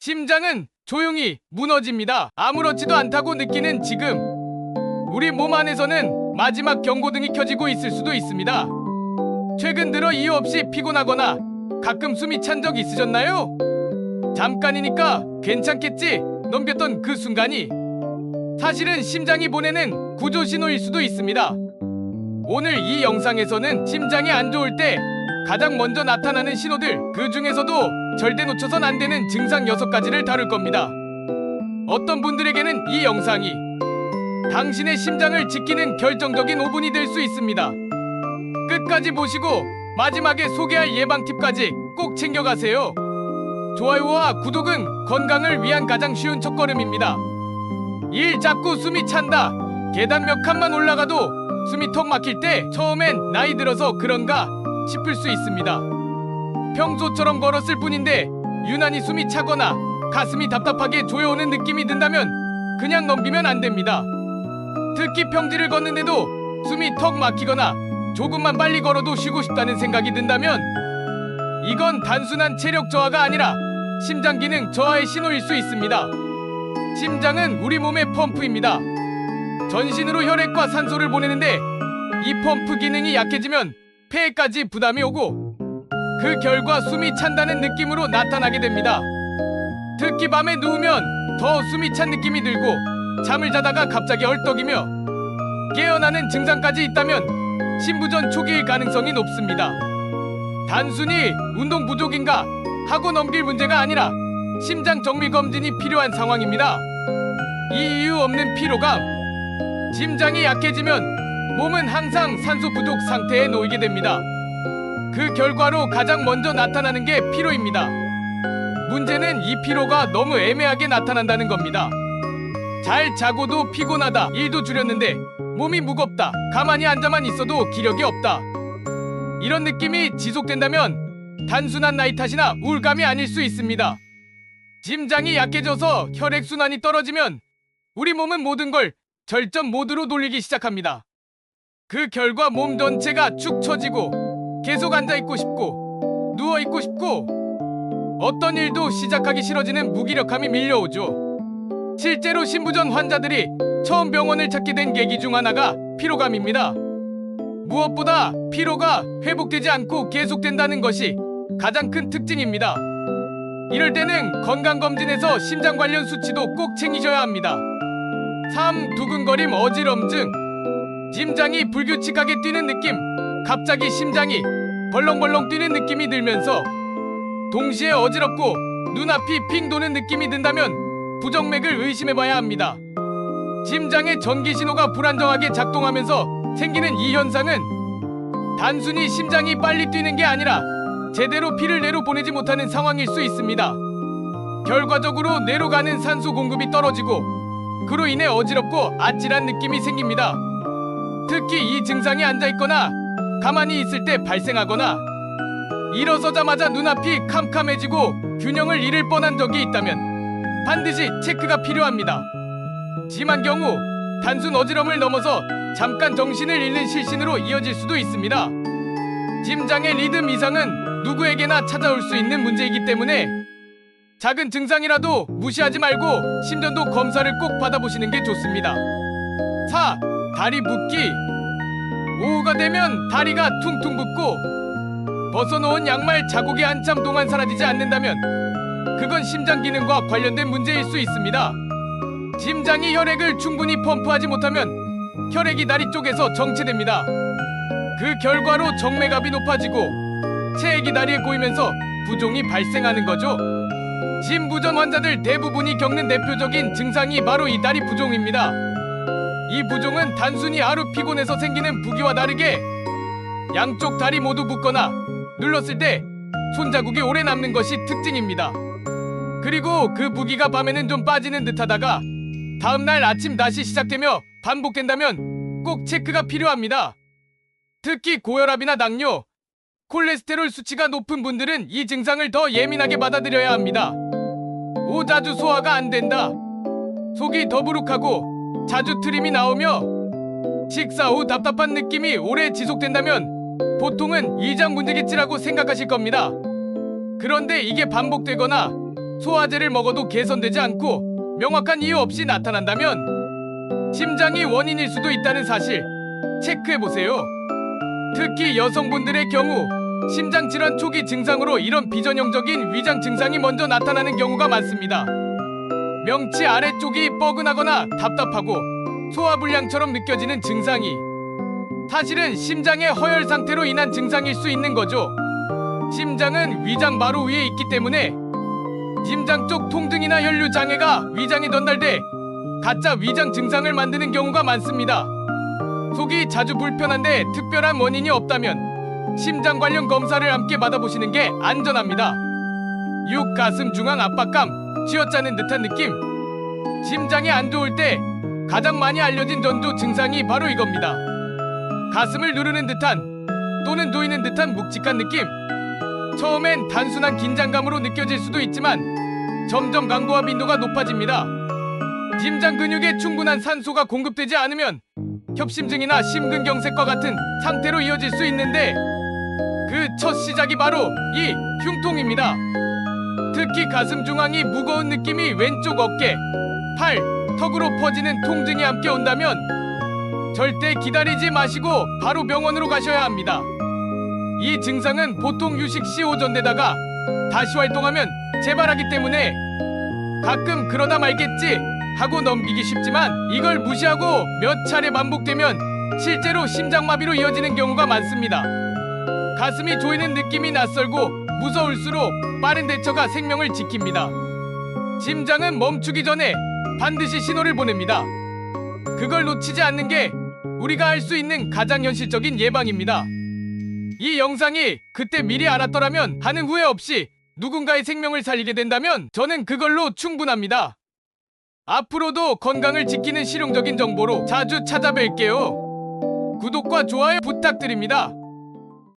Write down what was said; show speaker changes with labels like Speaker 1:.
Speaker 1: 심장은 조용히 무너집니다. 아무렇지도 않다고 느끼는 지금 우리 몸 안에서는 마지막 경고등이 켜지고 있을 수도 있습니다. 최근 들어 이유 없이 피곤하거나 가끔 숨이 찬 적 있으셨나요? 잠깐이니까 괜찮겠지 넘겼던 그 순간이 사실은 심장이 보내는 구조 신호일 수도 있습니다. 오늘 이 영상에서는 심장이 안 좋을 때 가장 먼저 나타나는 신호들, 그 중에서도 절대 놓쳐선 안 되는 증상 6가지를 다룰 겁니다. 어떤 분들에게는 이 영상이 당신의 심장을 지키는 결정적인 5분이 될 수 있습니다. 끝까지 보시고 마지막에 소개할 예방 팁까지 꼭 챙겨가세요. 좋아요와 구독은 건강을 위한 가장 쉬운 첫걸음입니다. 1. 자꾸 숨이 찬다. 계단 몇 칸만 올라가도 숨이 턱 막힐 때 처음엔 나이 들어서 그런가 싶을 수 있습니다. 평소처럼 걸었을 뿐인데 유난히 숨이 차거나 가슴이 답답하게 조여오는 느낌이 든다면 그냥 넘기면 안 됩니다. 특히 평지를 걷는데도 숨이 턱 막히거나 조금만 빨리 걸어도 쉬고 싶다는 생각이 든다면 이건 단순한 체력 저하가 아니라 심장 기능 저하의 신호일 수 있습니다. 심장은 우리 몸의 펌프입니다. 전신으로 혈액과 산소를 보내는데 이 펌프 기능이 약해지면 폐에까지 부담이 오고 그 결과 숨이 찬다는 느낌으로 나타나게 됩니다. 특히 밤에 누우면 더 숨이 찬 느낌이 들고 잠을 자다가 갑자기 헐떡이며 깨어나는 증상까지 있다면 심부전 초기일 가능성이 높습니다. 단순히 운동 부족인가 하고 넘길 문제가 아니라 심장 정밀 검진이 필요한 상황입니다. 이 이유 없는 피로감, 심장이 약해지면 몸은 항상 산소 부족 상태에 놓이게 됩니다. 그 결과로 가장 먼저 나타나는 게 피로입니다. 문제는 이 피로가 너무 애매하게 나타난다는 겁니다. 잘 자고도 피곤하다, 일도 줄였는데 몸이 무겁다, 가만히 앉아만 있어도 기력이 없다. 이런 느낌이 지속된다면 단순한 나이 탓이나 우울감이 아닐 수 있습니다. 심장이 약해져서 혈액순환이 떨어지면 우리 몸은 모든 걸 절전 모드로 돌리기 시작합니다. 그 결과 몸 전체가 축 처지고 계속 앉아있고 싶고 누워있고 싶고 어떤 일도 시작하기 싫어지는 무기력함이 밀려오죠. 실제로 심부전 환자들이 처음 병원을 찾게 된 계기 중 하나가 피로감입니다. 무엇보다 피로가 회복되지 않고 계속된다는 것이 가장 큰 특징입니다. 이럴 때는 건강검진에서 심장 관련 수치도 꼭 챙기셔야 합니다. 3. 두근거림, 어지럼증. 심장이 불규칙하게 뛰는 느낌, 갑자기 심장이 벌렁벌렁 뛰는 느낌이 들면서 동시에 어지럽고 눈앞이 핑 도는 느낌이 든다면 부정맥을 의심해봐야 합니다. 심장의 전기 신호가 불안정하게 작동하면서 생기는 이 현상은 단순히 심장이 빨리 뛰는 게 아니라 제대로 피를 뇌로 보내지 못하는 상황일 수 있습니다. 결과적으로 뇌로 가는 산소 공급이 떨어지고 그로 인해 어지럽고 아찔한 느낌이 생깁니다. 특히 이 증상이 앉아있거나 가만히 있을 때 발생하거나 일어서자마자 눈앞이 캄캄해지고 균형을 잃을 뻔한 적이 있다면 반드시 체크가 필요합니다. 심한 경우 단순 어지럼을 넘어서 잠깐 정신을 잃는 실신으로 이어질 수도 있습니다. 심장의 리듬 이상은 누구에게나 찾아올 수 있는 문제이기 때문에 작은 증상이라도 무시하지 말고 심전도 검사를 꼭 받아보시는 게 좋습니다. 4. 다리 붓기. 오후가 되면 다리가 퉁퉁 붓고 벗어놓은 양말 자국이 한참 동안 사라지지 않는다면 그건 심장 기능과 관련된 문제일 수 있습니다. 심장이 혈액을 충분히 펌프하지 못하면 혈액이 다리 쪽에서 정체됩니다. 그 결과로 정맥압이 높아지고 체액이 다리에 고이면서 부종이 발생하는 거죠. 심부전 환자들 대부분이 겪는 대표적인 증상이 바로 이 다리 부종입니다. 이 부종은 단순히 하루 피곤해서 생기는 부기와 다르게 양쪽 다리 모두 붓거나 눌렀을 때 손자국이 오래 남는 것이 특징입니다. 그리고 그 부기가 밤에는 좀 빠지는 듯하다가 다음날 아침 다시 시작되며 반복된다면 꼭 체크가 필요합니다. 특히 고혈압이나 당뇨, 콜레스테롤 수치가 높은 분들은 이 증상을 더 예민하게 받아들여야 합니다. 자주 소화가 안 된다, 속이 더부룩하고 자주 트림이 나오며 식사 후 답답한 느낌이 오래 지속된다면 보통은 이장 문제겠지라고 생각하실 겁니다. 그런데 이게 반복되거나 소화제를 먹어도 개선되지 않고 명확한 이유 없이 나타난다면 심장이 원인일 수도 있다는 사실 체크해보세요. 특히 여성분들의 경우 심장 질환 초기 증상으로 이런 비전형적인 위장 증상이 먼저 나타나는 경우가 많습니다. 명치 아래쪽이 뻐근하거나 답답하고 소화불량처럼 느껴지는 증상이 사실은 심장의 허열 상태로 인한 증상일 수 있는 거죠. 심장은 위장 마루 위에 있기 때문에 심장 쪽 통증이나 혈류 장애가 위장에 전달돼 가짜 위장 증상을 만드는 경우가 많습니다. 속이 자주 불편한데 특별한 원인이 없다면 심장 관련 검사를 함께 받아보시는 게 안전합니다. 육 가슴 중앙 압박감, 쥐어짜는 듯한 느낌. 심장이 안 좋을 때 가장 많이 알려진 전조 증상이 바로 이겁니다. 가슴을 누르는 듯한 또는 놓이는 듯한 묵직한 느낌. 처음엔 단순한 긴장감으로 느껴질 수도 있지만 점점 강도와 빈도가 높아집니다. 심장 근육에 충분한 산소가 공급되지 않으면 협심증이나 심근경색과 같은 상태로 이어질 수 있는데 그 첫 시작이 바로 이 흉통입니다. 특히 가슴 중앙이 무거운 느낌이 왼쪽 어깨, 팔, 턱으로 퍼지는 통증이 함께 온다면 절대 기다리지 마시고 바로 병원으로 가셔야 합니다. 이 증상은 보통 휴식 시 오전되다가 다시 활동하면 재발하기 때문에 가끔 그러다 말겠지 하고 넘기기 쉽지만 이걸 무시하고 몇 차례 반복되면 실제로 심장마비로 이어지는 경우가 많습니다. 가슴이 조이는 느낌이 낯설고 무서울수록 빠른 대처가 생명을 지킵니다. 심장은 멈추기 전에 반드시 신호를 보냅니다. 그걸 놓치지 않는 게 우리가 할 수 있는 가장 현실적인 예방입니다. 이 영상이 그때 미리 알았더라면 하는 후회 없이 누군가의 생명을 살리게 된다면 저는 그걸로 충분합니다. 앞으로도 건강을 지키는 실용적인 정보로 자주 찾아뵐게요. 구독과 좋아요 부탁드립니다.